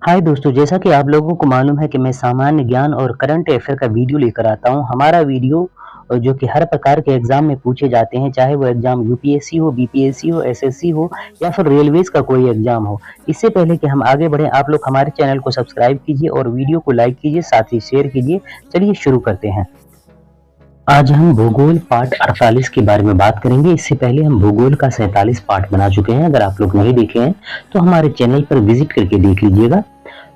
हाय दोस्तों, जैसा कि आप लोगों को मालूम है कि मैं सामान्य ज्ञान और करंट अफेयर का वीडियो लेकर आता हूँ। हमारा वीडियो जो कि हर प्रकार के एग्ज़ाम में पूछे जाते हैं, चाहे वो एग्ज़ाम यूपीएससी हो, बीपीएससी हो, एसएससी हो या फिर रेलवेज़ का कोई एग्ज़ाम हो। इससे पहले कि हम आगे बढ़ें, आप लोग हमारे चैनल को सब्सक्राइब कीजिए और वीडियो को लाइक कीजिए, साथ ही शेयर कीजिए। चलिए शुरू करते हैं। आज हम भूगोल पाठ 48 के बारे में बात करेंगे। इससे पहले हम भूगोल का 47 पाठ बना चुके हैं। अगर आप लोग नहीं देखे हैं तो हमारे चैनल पर विजिट करके देख लीजिएगा।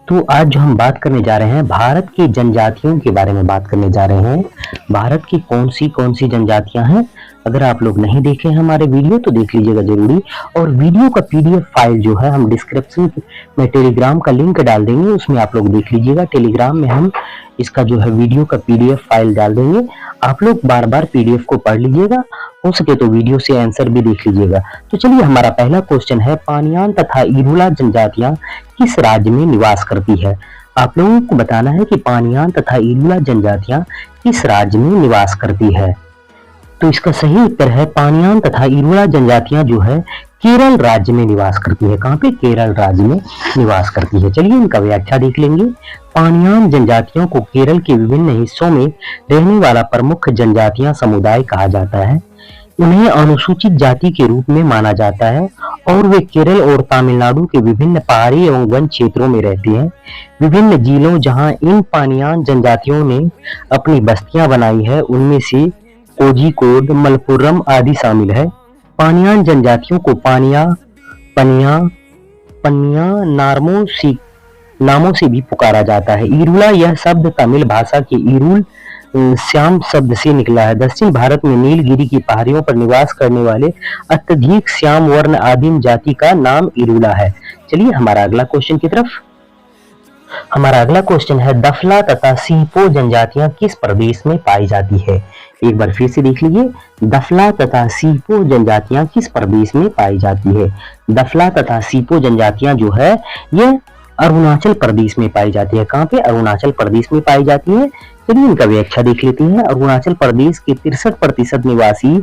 तो आज जो हम बात करने जा रहे हैं, भारत की जनजातियों के बारे में बात करने जा रहे हैं। भारत की कौन सी जनजातियां हैं। अगर आप लोग नहीं देखे हैं हमारे वीडियो तो देख लीजिएगा जरूरी। और वीडियो का पीडीएफ फाइल जो है हम डिस्क्रिप्शन में टेलीग्राम का लिंक डाल देंगे, उसमें आप लोग देख लीजिएगा। टेलीग्राम में हम इसका जो है वीडियो का पीडीएफ फाइल डाल देंगे। आप लोग बार बार पीडीएफ को पढ़ लीजिएगा, हो सके तो वीडियो से आंसर भी देख लीजिएगा। तो चलिए, हमारा पहला क्वेश्चन है, पानियान तथा इरुला जनजातियां किस राज्य में निवास करती है। आप लोगों को बताना है कि पानियान तथा इरुला जनजातियां किस राज्य में निवास करती है। तो इसका सही उत्तर है, पानियान तथा इरुला जनजातियां जो है केरल राज्य में निवास करती है। कहाँ पे? केरल राज्य में निवास करती है। चलिए इनका व्याख्या देख लेंगे। पानियान जनजातियों को केरल के विभिन्न हिस्सों में रहने वाला प्रमुख जनजातियां समुदाय कहा जाता है। उन्हें अनुसूचित जाति के रूप में माना जाता है और वे केरल और तमिलनाडु के विभिन्न पहाड़ी एवं वन क्षेत्रों में रहते हैं। विभिन्न जिलों जहां इन पानियान जनजातियों ने अपनी बस्तियां बनाई है, उनमें से कोझिकोड, मलप्पुरम आदि शामिल है। पानियान जनजातियों को पानिया, पनिया, पन्निया नामों से भी पुकारा जाता है। इरुला यह शब्द तमिल भाषा के इरुल श्याम शब्द से निकला है। दक्षिण भारत में नीलगिरी की पहाड़ियों पर निवास करने वाले अत्यधिक श्याम वर्ण आदिम जाति का नाम इरुला है। चलिए हमारा अगला क्वेश्चन की तरफ। हमारा अगला क्वेश्चन है, दफला तथा सीपो जनजातियां किस प्रदेश में पाई जाती है। एक बार फिर से देख लीजिए, दफला तथा सीपो जनजातियां किस प्रदेश में पाई जाती है। दफला तथा सीपो जनजातियां जो है ये अरुणाचल प्रदेश में पाई जाती है। कहाँ पे? अरुणाचल प्रदेश में पाई जाती है। चलिए इनका व्याख्या देख लेते हैं। अरुणाचल प्रदेश के 63% निवासी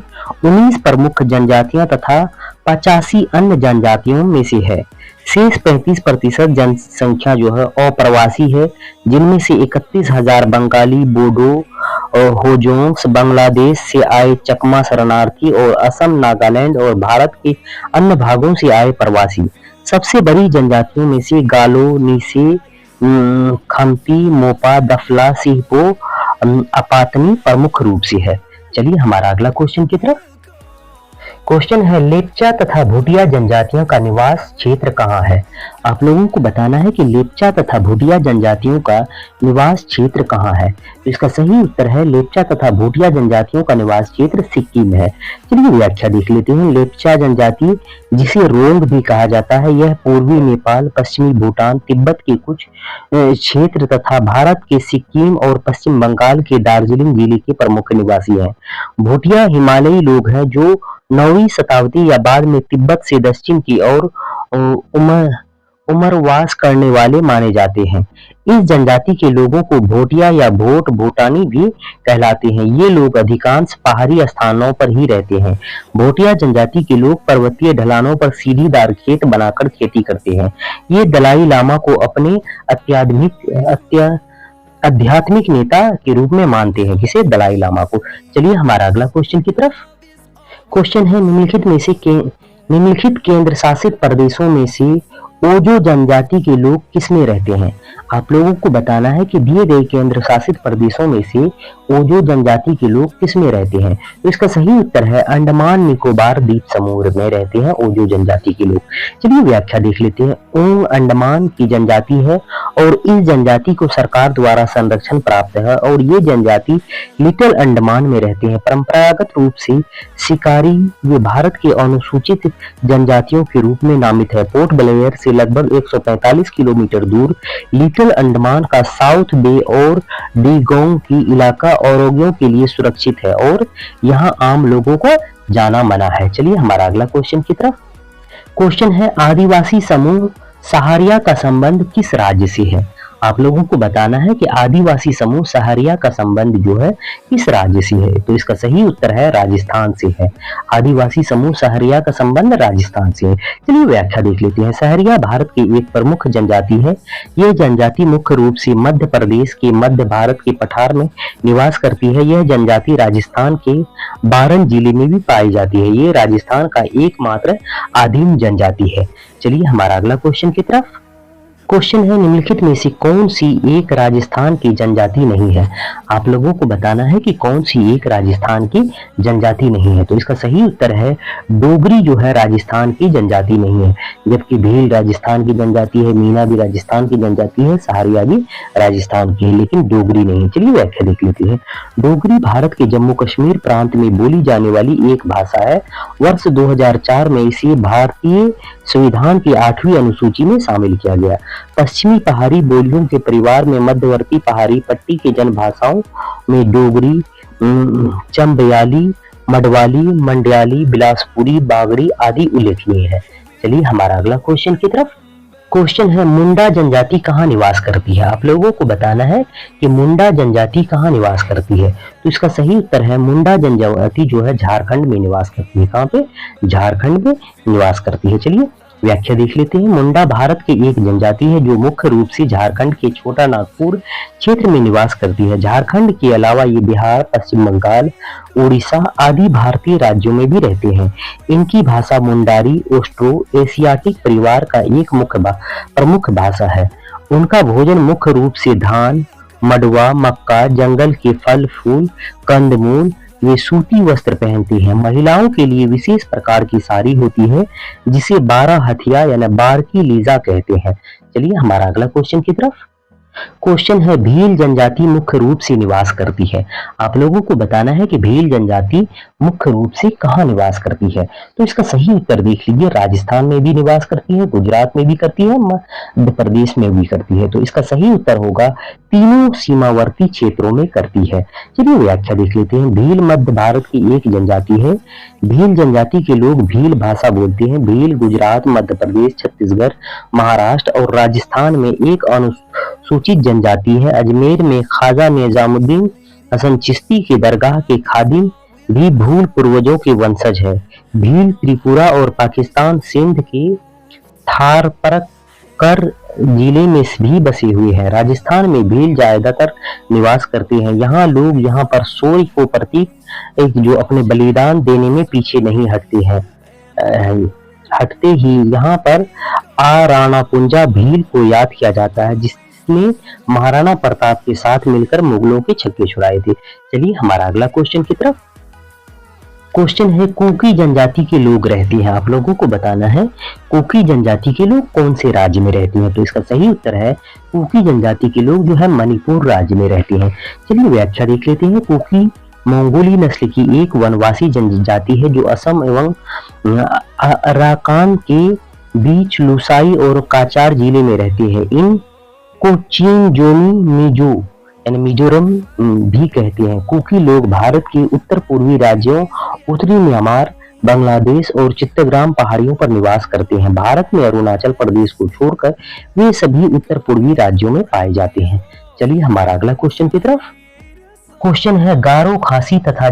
19 प्रमुख जनजातियां तथा 85 अन्य जनजातियों में से है। शेष 35% जनसंख्या जो है अप्रवासी है, जिनमें से 31,000 बंगाली, बोडो और होजोंग्स, बांग्लादेश से आए चकमा शरणार्थी और असम, नागालैंड और भारत के अन्य भागों से आए प्रवासी। सबसे बड़ी जनजातियों में से गालो, नीसे, खम्ती, मोपा, दफला, सीपो, अपातनी प्रमुख रूप से है। चलिए हमारा अगला क्वेश्चन की तरफ। क्वेश्चन है, लेप्चा तथा भूटिया जनजातियों का निवास क्षेत्र कहाँ है। आप लोगों को बताना है कि लेप्चा तथा भूटिया जनजातियों का निवास क्षेत्र कहाँ है। तो इसका सही उत्तर है, लेप्चा तथा भूटिया जनजातियों का निवास क्षेत्र सिक्किम है। चलिए व्याख्या देख लेते हैं। लेप्चा जनजाति, जिसे रोंग भी कहा जाता है, यह पूर्वी नेपाल, पश्चिमी भूटान, तिब्बत के कुछ क्षेत्र तथा भारत के सिक्किम और पश्चिम बंगाल के दार्जिलिंग जिले के प्रमुख निवासी हैं। भूटिया हिमालयी लोग हैं जो 9वीं शताब्दी या बाद में तिब्बत से दक्षिण की ओर उमरवास करने वाले माने जाते हैं। इस जनजाति के लोगों को भोटिया या भोट भूटानी भी कहलाते हैं। ये लोग अधिकांश पहाड़ी स्थानों पर ही रहते हैं। भोटिया जनजाति के लोग पर्वतीय ढलानों पर सीढ़ीदार खेत बनाकर खेती करते हैं। ये दलाई लामा को अपने आध्यात्मिक नेता के रूप में मानते हैं। किसे? दलाई लामा को। चलिए हमारा अगला क्वेश्चन की तरफ। क्वेश्चन है, निम्नलिखित केंद्र शासित प्रदेशों में से ओजो जनजाति के लोग किसमें रहते हैं। आप लोगों को बताना है कि दिए गए केंद्र शासित प्रदेशों में से ओजो जनजाति के लोग किसमें रहते हैं। तो इसका सही उत्तर है, अंडमान निकोबार द्वीप समूह में रहते हैं ओजो जनजाति के लोग। चलिए व्याख्या देख लेते हैं। ओंग अंडमान की जनजाति है और इस जनजाति को सरकार द्वारा संरक्षण प्राप्त है और ये जनजाति लिटिल अंडमान में रहते हैं। परंपरागत रूप से शिकारी ये भारत के अनुसूचित जनजातियों के रूप में नामित है। पोर्ट ब्लेयर से लगभग 145 किलोमीटर दूर लिटिल अंडमान का साउथ बे और डिगोंग की इलाका औरंगियों के लिए सुरक्षित है और यहाँ आम लोगों को जाना मना है। चलिए हमारा अगला क्वेश्चन की तरफ। क्वेश्चन है, आदिवासी समूह सहारिया का संबंध किस राज्य से है। आप लोगों को बताना है कि आदिवासी समूह सहरिया का संबंध जो है किस राज्य से है। तो इसका सही उत्तर है राजस्थान से है। आदिवासी समूह सहरिया का संबंध राजस्थान से है। चलिए व्याख्या देख लेते हैं। सहरिया भारत की एक प्रमुख जनजाति है। यह जनजाति मुख्य रूप से मध्य प्रदेश के मध्य भारत के पठार में निवास करती है। यह जनजाति राजस्थान के बारन जिले में भी पाई जाती है। ये राजस्थान का एकमात्र आदिम जनजाति है। चलिए हमारा अगला क्वेश्चन की तरफ। क्वेश्चन है निम्नलिखित में से कौन सी एक राजस्थान की जनजाति नहीं है। आप लोगों को बताना है कि कौन सी एक राजस्थान की जनजाति नहीं है। तो इसका सही उत्तर है डोगरी जो है राजस्थान की जनजाति नहीं है। जबकि भील राजस्थान की जनजाति है, मीना भी राजस्थान की जनजाति है, सहारिया भी राजस्थान की है, लेकिन डोगरी नहीं। चलिए व्याख्या देख लेते हैं। डोगरी भारत के जम्मू कश्मीर प्रांत में बोली जाने वाली एक भाषा है। वर्ष 2004 में इसे भारतीय संविधान की 8वीं अनुसूची में शामिल किया गया। पश्चिमी पहाड़ी बोलियों के परिवार में मध्यवर्ती पहाड़ी पट्टी के जनभाषाओं में डोगरी, चंबयाली, मडवाली, मंडयाली, बिलासपुरी, बागड़ी आदि उल्लेखनीय है। चलिए हमारा अगला क्वेश्चन की तरफ। क्वेश्चन है मुंडा जनजाति कहाँ निवास करती है। आप लोगों को बताना है कि मुंडा जनजाति कहाँ निवास करती है। तो इसका सही उत्तर है मुंडा जनजाति जो है झारखंड में निवास करती है। कहाँ पे? झारखंड में निवास करती है। चलिए व्याख्या देख लेते हैं। मुंडा भारत की एक जनजाति है जो मुख्य रूप से झारखंड के छोटा नागपुर क्षेत्र में निवास करती है। झारखंड के अलावा ये बिहार, पश्चिम बंगाल, उड़ीसा आदि भारतीय राज्यों में भी रहते हैं। इनकी भाषा मुंडारी ऑस्ट्रो एशियाटिक परिवार का एक प्रमुख भाषा है। उनका भोजन मुख्य रूप से धान, मडवा, मक्का, जंगल के फल फूल, कंदमूल। वे सूती वस्त्र पहनती हैं। महिलाओं के लिए विशेष प्रकार की साड़ी होती है जिसे 12 हथिया यानी बारकी लीजा कहते हैं। चलिए हमारा अगला क्वेश्चन की तरफ। क्वेश्चन है भील जनजाति मुख्य रूप से निवास करती है। आप लोगों को बताना है कि भील जनजाति मुख्य रूप से कहाँ निवास करती है। तो इसका सही उत्तर देख लीजिए। राजस्थान में भी निवास करती है, गुजरात में भी करती है, मध्य प्रदेश में भी करती है। तो इसका सही उत्तर होगा तीनों सीमावर्ती क्षेत्रों में करती है। चलिए व्याख्या देख लेते हैं। भील मध्य भारत की एक जनजाति है। भील जनजाति के लोग भील भाषा बोलते हैं। भील गुजरात, मध्य प्रदेश, छत्तीसगढ़, महाराष्ट्र और राजस्थान में एक अनुसूचित जनजाति है। अजमेर में ख्वाजा निजामुद्दीन हसन चिश्ती के दरगाह के खादिम भी भूल पूर्वजों के वंशज है। भील त्रिपुरा और पाकिस्तान सिंध के थारपरकर जिले में भी बसे हुए हैं। राजस्थान में भील ज्यादातर निवास करते हैं। यहाँ लोग यहाँ पर शौर्य को प्रतीक एक जो अपने बलिदान देने में पीछे नहीं हटते ही यहाँ पर राणा पुंजा भील को याद किया जाता है जिसने महाराणा प्रताप के साथ मिलकर मुगलों के छक्के छुड़ाए थे। चलिए हमारा अगला क्वेश्चन की तरफ। क्वेश्चन है कुकी जनजाति के लोग रहते हैं। आप लोगों को बताना है कुकी जनजाति के लोग कौन से राज्य में रहते हैं। तो इसका सही उत्तर है कुकी जनजाति के लोग जो है मणिपुर राज्य में रहते हैं। चलिए व्याख्या देख लेते हैं। कुकी मंगोली नस्ल की एक वनवासी जनजाति है जो असम एवं अराकान के बीच लुसाई और काचार जिले में रहती है। इन को चिंगजोनी मिजो यानी मिजोरम भी कहते हैं। कुकी लोग भारत के उत्तर पूर्वी राज्यों उत्तरी म्यांमार, बांग्लादेश और चित्तग्राम पहाड़ियों पर निवास करते हैं। भारत में अरुणाचल प्रदेश को छोड़कर वे सभी उत्तर पूर्वी राज्यों में पाए जाते हैं। चलिए हमारा अगला क्वेश्चन की तरफ। क्वेश्चन है गारो, खासी तथा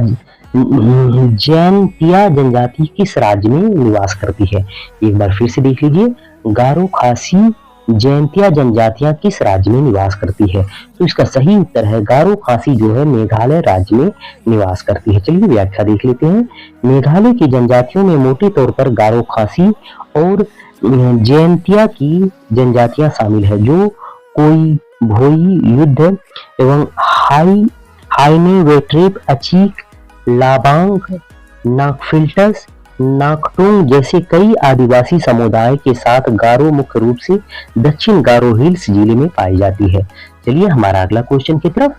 जैंतिया जनजाति किस राज्य में निवास करती है। एक बार फिर से देख लीजिए। गारो, खासी, जैंतिया जनजातियां किस राज्य में निवास करती है। तो इसका सही उत्तर है गारो खासी जो है मेघालय राज्य में निवास करती है। चलिए व्याख्या देख लेते हैं। मेघालय की जनजातियों में मोटे तौर पर गारो खासी और जैंतिया की जनजातियां शामिल है जो कोई भोई, युद्ध एवं हाइने, वेट्रेप, अचीक, लाबांग, नागफिल्टस, नाकटोंग जैसे कई आदिवासी समुदाय के साथ गारो मुख्य रूप से दक्षिण गारो हिल्स जिले में पाई जाती है। चलिए हमारा अगला क्वेश्चन की तरफ।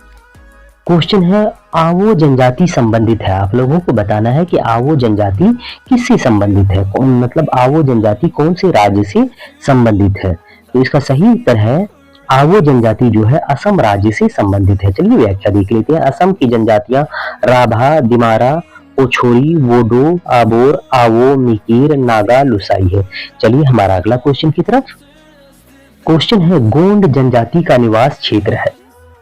क्वेश्चन है आवो जनजाति संबंधित है। आप लोगों को बताना है कि आवो जनजाति किससे संबंधित है, मतलब आवो जनजाति कौन से राज्य से संबंधित है। तो इसका सही उत्तर है आवो जनजाति जो है असम राज्य से संबंधित है। चलिए व्याख्या देख लेते हैं। असम की जनजातियां राभा, दिमारा, ओछोरी, वोडो, आबोर, आवो, मिकीर, नागा, लुसाई है। चलिए हमारा अगला क्वेश्चन की तरफ। क्वेश्चन है गोंड जनजाति का निवास क्षेत्र है।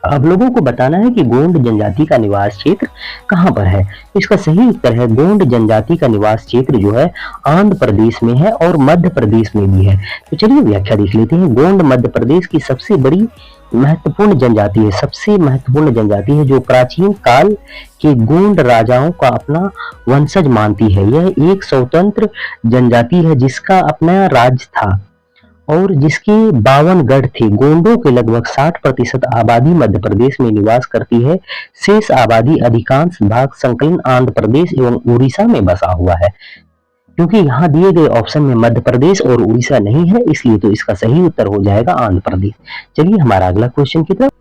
आप लोगों को बताना है कि गोंड जनजाति का निवास क्षेत्र कहाँ पर है। इसका सही उत्तर है गोंड जनजाति का निवास क्षेत्र जो है आंध्र प्रदेश में है और मध्य प्रदेश में भी है। तो चलिए व्याख्या देख लेते हैं। गोंड मध्य प्रदेश की सबसे बड़ी महत्वपूर्ण जनजाति है, सबसे महत्वपूर्ण जनजाति है जो प्राचीन काल के गोंड राजाओं का अपना वंशज मानती है। यह एक स्वतंत्र जनजाति है जिसका अपना राज्य था और जिसके 52 गढ़ थे। गोंडों के लगभग 60% आबादी मध्य प्रदेश में निवास करती है। शेष आबादी अधिकांश भाग संकलन आंध्र प्रदेश एवं उड़ीसा में बसा हुआ है। क्योंकि यहाँ दिए गए ऑप्शन में मध्य प्रदेश और उड़ीसा नहीं है, इसलिए तो इसका सही उत्तर हो जाएगा आंध्र प्रदेश। चलिए हमारा अगला क्वेश्चन की तरफ।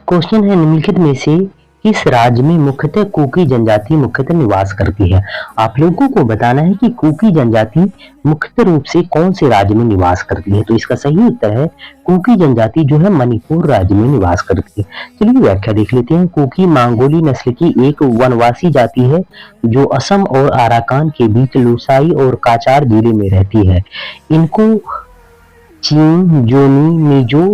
क्वेश्चन है निम्नलिखित में से किस राज्य में मुख्यतः कुकी जनजाति मुख्यतः निवास करती है। आप लोगों को बताना है कि कुकी जनजाति मुख्य रूप से कौन से राज्य में निवास करती है। तो इसका सही उत्तर है कुकी जनजाति जो है मणिपुर राज्य में निवास करती है। चलिए व्याख्या देख लेते हैं। कुकी मंगोली नस्ल की एक वनवासी जाति है जो असम और अराकान के बीच लुसाई और काचार जिले में रहती है। इनको चीन जोनी मिजो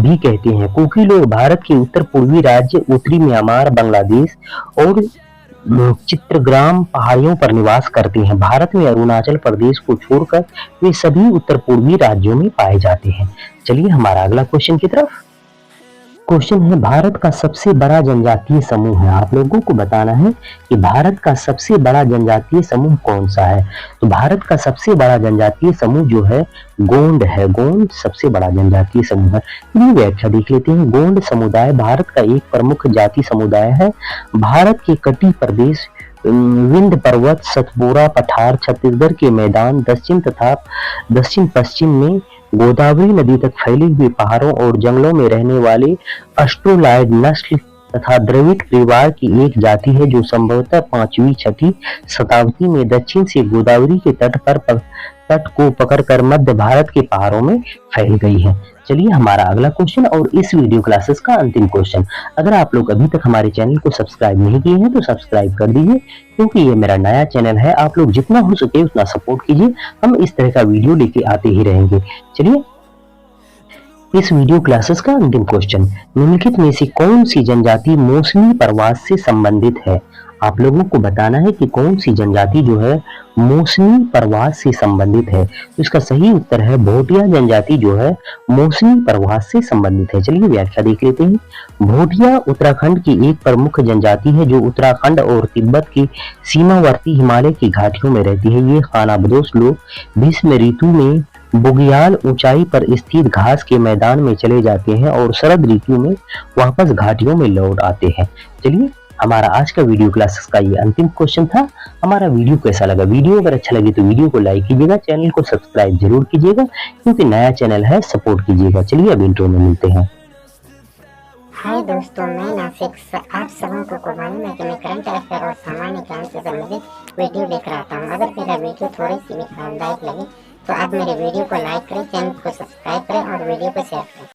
भी कहते हैं। कुकी लोग भारत के उत्तर पूर्वी राज्य उत्तरी म्यांमार, बांग्लादेश और चित्रग्राम पहाड़ियों पर निवास करते हैं। भारत में अरुणाचल प्रदेश को छोड़कर वे सभी उत्तर पूर्वी राज्यों में पाए जाते हैं। चलिए हमारा अगला क्वेश्चन की तरफ। क्वेश्चन है भारत का सबसे बड़ा जनजातीय समूह है। आप लोगों को बताना है कि भारत का सबसे बड़ा जनजातीय समूह कौन सा है। तो भारत का सबसे बड़ा जनजातीय समूह जो है गोंड है। गोंड सबसे बड़ा जनजातीय समूह है। ये व्याख्या देख लेते हैं। गोंड समुदाय भारत का एक प्रमुख जाति समुदाय है। भारत के तटीय प्रदेश विंध्य पर्वत, सतपुरा पठार, छत्तीसगढ़ के मैदान, दक्षिण तथा दक्षिण पश्चिम में गोदावरी नदी तक फैले हुए पहाड़ों और जंगलों में रहने वाले ऑस्ट्रोलॉयड नस्ल तथा द्रविड़ परिवार की एक जाति है जो संभवतः 5वीं-6वीं शताब्दी में दक्षिण से गोदावरी के तट को पकड़कर मध्य भारत के पहाड़ों में फैल गई है। चलिए हमारा अगला क्वेश्चन और इस वीडियो क्लासेस का अंतिम क्वेश्चन। अगर आप लोग अभी तक हमारे चैनल को सब्सक्राइब नहीं किए हैं तो सब्सक्राइब कर दीजिए, क्योंकि ये मेरा नया चैनल है। आप लोग जितना हो सके उतना सपोर्ट कीजिए, हम इस तरह का वीडियो लेके आते ही रहेंगे। चलिए इस वीडियो क्लासेस का अंतिम क्वेश्चन, निम्नलिखित में से कौन सी जनजाति मौसमी प्रवास से संबंधित है। आप लोगों को बताना है कि कौन सी जनजाति जो है मौसमी प्रवास से संबंधित है। तो इसका सही उत्तर है भोटिया जनजाति जो है मौसमी प्रवास से संबंधित है। चलिए व्याख्या देख लेते हैं। भोटिया उत्तराखंड की एक प्रमुख जनजाति है जो उत्तराखंड और तिब्बत की सीमावर्ती हिमालय की घाटियों में रहती है। ये खानाबदोश लोग ग्रीष्म ऋतु में बुग्याल ऊंचाई पर स्थित घास के मैदान में चले जाते हैं और शरद ऋतु में वापस घाटियों में लौट आते हैं। चलिए हमारा आज का वीडियो क्लासेस का ये अंतिम क्वेश्चन था। हमारा वीडियो कैसा लगा? वीडियो अगर अच्छा लगे तो वीडियो को लाइक कीजिएगा, चैनल को सब्सक्राइब जरूर कीजिएगा, क्योंकि नया चैनल है, सपोर्ट कीजिएगा। चलिए अब इंट्रो में मिलते हैं। हाय दोस्तों, मैं नासिक। आप सबों को मालूम है कि मैं करंट अफेयर और सामान्य ज्ञान से संबंधित वीडियो लेकर आता हूँ। अगर मेरा वीडियो थोड़ी सी भी आरामदायक लगे तो आप मेरे वीडियो को लाइक करें, चैनल को सब्सक्राइब करें और वीडियो को शेयर करें।